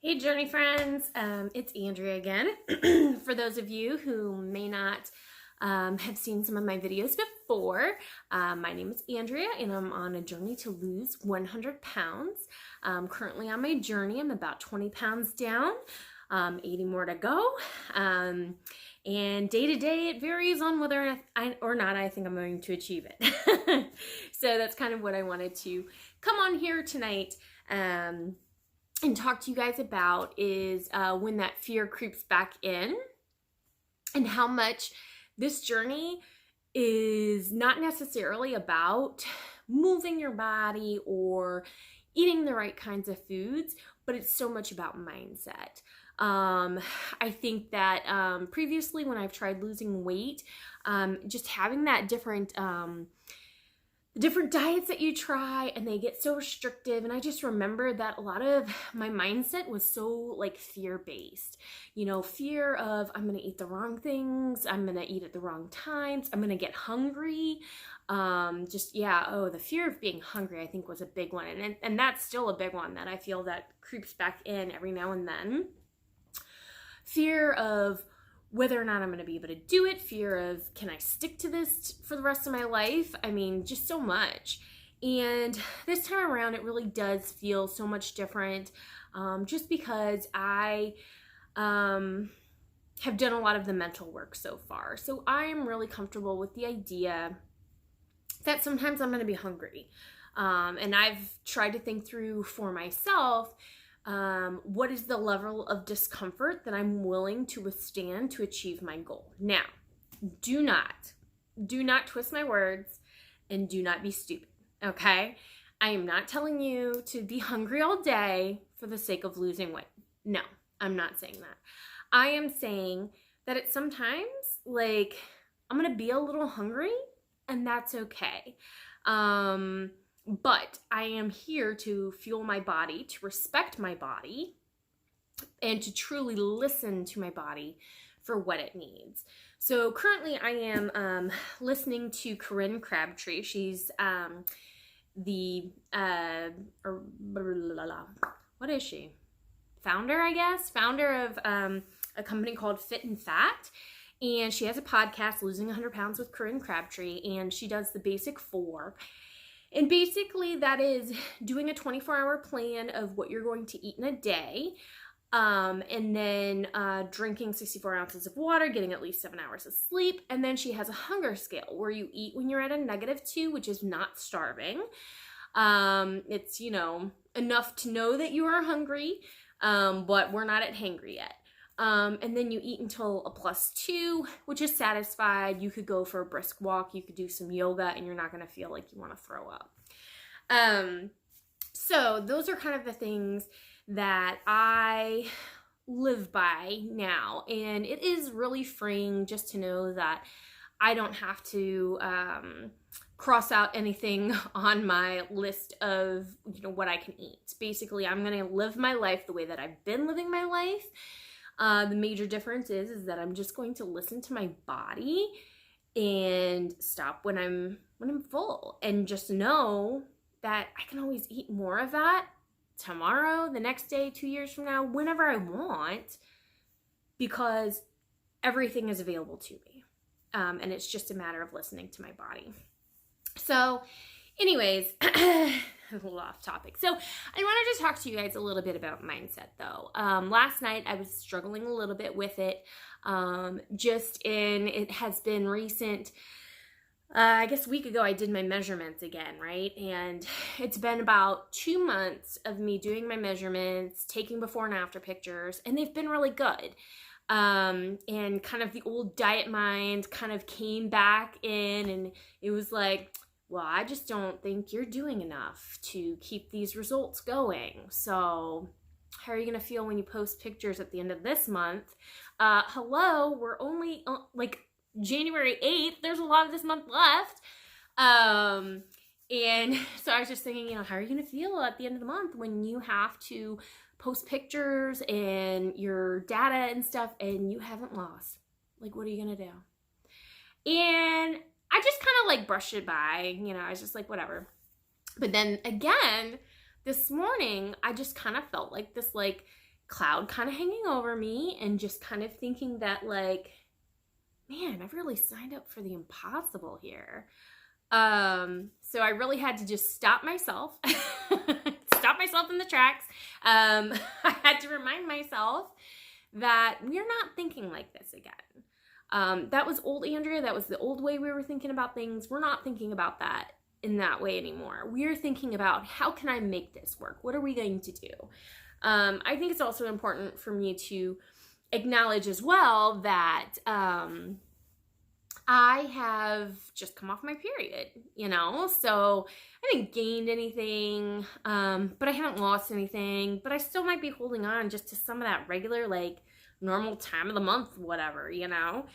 Hey Journey friends, it's Andrea again. For those of you who may not have seen some of my videos before, my name is Andrea and I'm on a journey to lose 100 pounds. Currently on my journey, I'm about 20 pounds down, 80 more to go. And day to day, it varies on whether or not I think I'm going to achieve it. So that's kind of what I wanted to come on here tonight and talk to you guys about is when that fear creeps back in and how much this journey is not necessarily about moving your body or eating the right kinds of foods, but it's so much about mindset. I think that previously when I've tried losing weight, just having that different diets that you try and they get so restrictive, and I just remember that a lot of my mindset was so like fear-based, fear of I'm gonna eat the wrong things, I'm gonna eat at the wrong times, I'm gonna get hungry. The fear of being hungry I think was a big one, and that's still a big one that I feel that creeps back in every now and then. Fear of whether or not I'm going to be able to do it, fear of can I stick to this for the rest of my life? I mean, just so much. And this time around, it really does feel so much different, just because I have done a lot of the mental work so far. So I am really comfortable with the idea that sometimes I'm going to be hungry. And I've tried to think through for myself, what is the level of discomfort that I'm willing to withstand to achieve my goal? Now, do not twist my words and do not be stupid, okay? I am not telling you to be hungry all day for the sake of losing weight. No, I'm not saying that. I am saying that it's sometimes like I'm gonna be a little hungry and that's okay. But I am here to fuel my body, to respect my body, and to truly listen to my body for what it needs. So currently I am listening to Corinne Crabtree. She's what is she? Founder, I guess? Founder of a company called Fit and Fat. And she has a podcast, Losing 100 Pounds with Corinne Crabtree, and she does the Basic 4. And basically that is doing a 24-hour plan of what you're going to eat in a day, and then drinking 64 ounces of water, getting at least 7 hours of sleep. And then she has a hunger scale where you eat when you're at a -2, which is not starving. It's, enough to know that you are hungry, but we're not at hangry yet. And then you eat until a +2, which is satisfied. You could go for a brisk walk, you could do some yoga, and you're not going to feel like you want to throw up. So those are kind of the things that I live by now. And it is really freeing just to know that I don't have to cross out anything on my list of, what I can eat. Basically, I'm going to live my life the way that I've been living my life. The major difference is that I'm just going to listen to my body and stop when I'm full, and just know that I can always eat more of that tomorrow, the next day, 2 years from now, whenever I want, because everything is available to me. And it's just a matter of listening to my body. So anyways, a little off topic. So I wanted to talk to you guys a little bit about mindset though. Last night I was struggling a little bit with it. It has been recent. I guess a week ago I did my measurements again, right? And it's been about 2 months of me doing my measurements, taking before and after pictures, and they've been really good. And kind of the old diet mind kind of came back in, and it was like, well, I just don't think you're doing enough to keep these results going. So how are you going to feel when you post pictures at the end of this month? Hello, we're only like January 8th. There's a lot of this month left. And so I was just thinking, how are you going to feel at the end of the month when you have to post pictures and your data and stuff and you haven't lost? Like, what are you going to do? And I just kind of like brushed it by, I was just like, whatever. But then again, this morning, I just kind of felt like this like cloud kind of hanging over me and just kind of thinking that like, man, I've really signed up for the impossible here. So I really had to just stop myself, stop myself in the tracks. I had to remind myself that we're not thinking like this again. That was old Andrea. That was the old way we were thinking about things. We're not thinking about that in that way anymore. We're thinking about, how can I make this work? What are we going to do? I think it's also important for me to acknowledge as well that I have just come off my period, you know, so I haven't gained anything, but I haven't lost anything, but I still might be holding on just to some of that regular, like, normal time of the month, whatever, you know.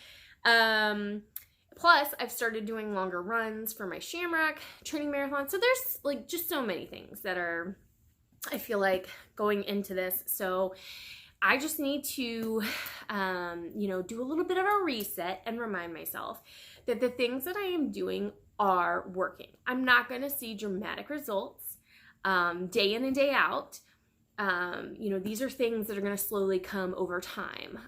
Plus, I've started doing longer runs for my Shamrock training marathon, so there's, like, just so many things that are, I feel like, going into this, so I just need to, you know, do a little bit of a reset and remind myself that the things that I am doing are working. I'm not going to see dramatic results day in and day out. You know, these are things that are going to slowly come over time,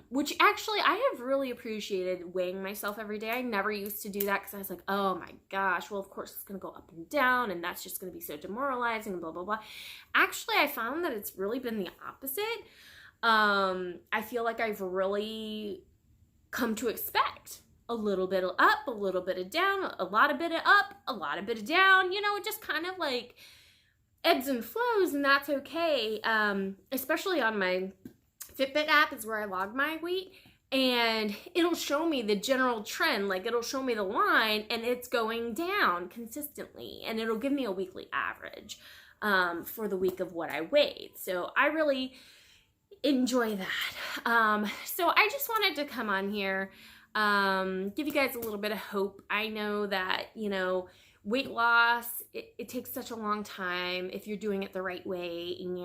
which actually I have really appreciated weighing myself every day. I never used to do that because I was like, oh my gosh, well, of course it's going to go up and down and that's just going to be so demoralizing and blah, blah, blah. Actually, I found that it's really been the opposite. I feel like I've really come to expect a little bit of up, a little bit of down, a lot of bit of up, a lot of bit of down, you know, it just kind of like ebbs and flows, and that's okay. Especially on my Fitbit app is where I log my weight, and it'll show me the general trend, like it'll show me the line, and it's going down consistently, and it'll give me a weekly average for the week of what I weighed. So I really enjoy that. So I just wanted to come on here, give you guys a little bit of hope. I know that, you know, weight loss, it takes such a long time if you're doing it the right way, and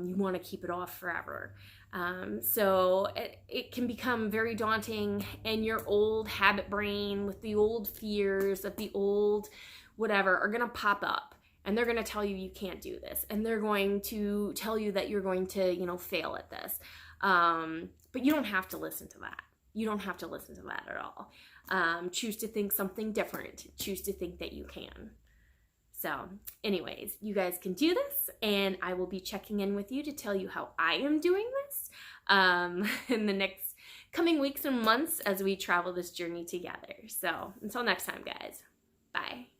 you want to keep it off forever. So it can become very daunting, and your old habit brain with the old fears of the old whatever are going to pop up, and they're going to tell you you can't do this, and they're going to tell you that you're going to, you know, fail at this. But you don't have to listen to that. You don't have to listen to that at all. Choose to think something different. Choose to think that you can. So anyways, you guys can do this, and I will be checking in with you to tell you how I am doing this in the next coming weeks and months as we travel this journey together. So until next time, guys, bye.